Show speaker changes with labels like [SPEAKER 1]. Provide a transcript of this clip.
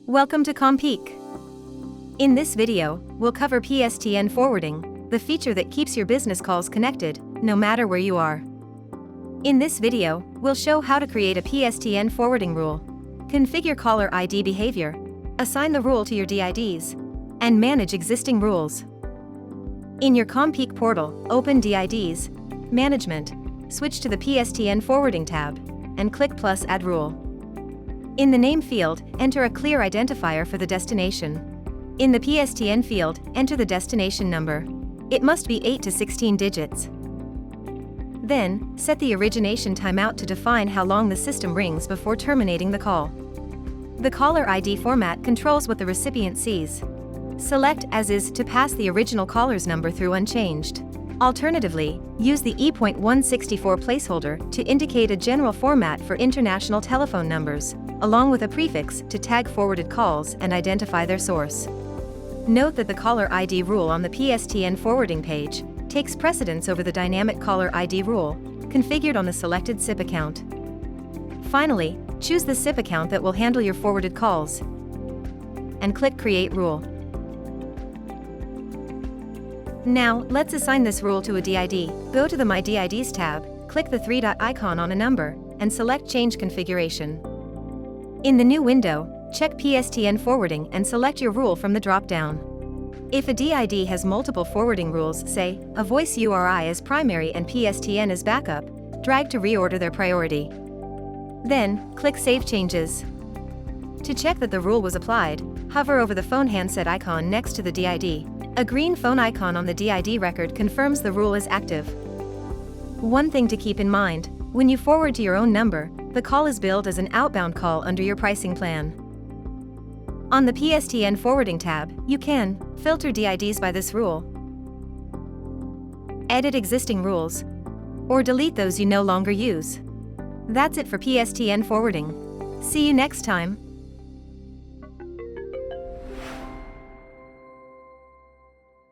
[SPEAKER 1] Welcome to CommPeak. In this video, we'll cover PSTN forwarding, the feature that keeps your business calls connected, no matter where you are. In this video, we'll show how to create a PSTN forwarding rule, configure caller ID behavior, assign the rule to your DIDs, and manage existing rules. In your CommPeak portal, open DIDs, Management, switch to the PSTN Forwarding tab, and click plus Add Rule. In the name field, enter a clear identifier for the destination. In the PSTN field, enter the destination number. It must be 8 to 16 digits. Then, set the origination timeout to define how long the system rings before terminating the call. The caller ID format controls what the recipient sees. Select As Is to pass the original caller's number through unchanged. Alternatively, use the E.164 placeholder to indicate a general format for international telephone numbers, along with a prefix to tag forwarded calls and identify their source. Note that the caller ID rule on the PSTN forwarding page takes precedence over the dynamic caller ID rule, configured on the selected SIP account. Finally, choose the SIP account that will handle your forwarded calls, and click Create Rule. Now, let's assign this rule to a DID. Go to the My DIDs tab, click the three-dot icon on a number, and select Change Configuration. In the new window, check PSTN Forwarding and select your rule from the drop-down. If a DID has multiple forwarding rules, say, a voice URI as primary and PSTN as backup, drag to reorder their priority. Then, click Save Changes. To check that the rule was applied, hover over the phone handset icon next to the DID. A green phone icon on the DID record confirms the rule is active. One thing to keep in mind, when you forward to your own number, the call is billed as an outbound call under your pricing plan. On the PSTN Forwarding tab, you can filter DIDs by this rule, edit existing rules, or delete those you no longer use. That's it for PSTN forwarding. See you next time.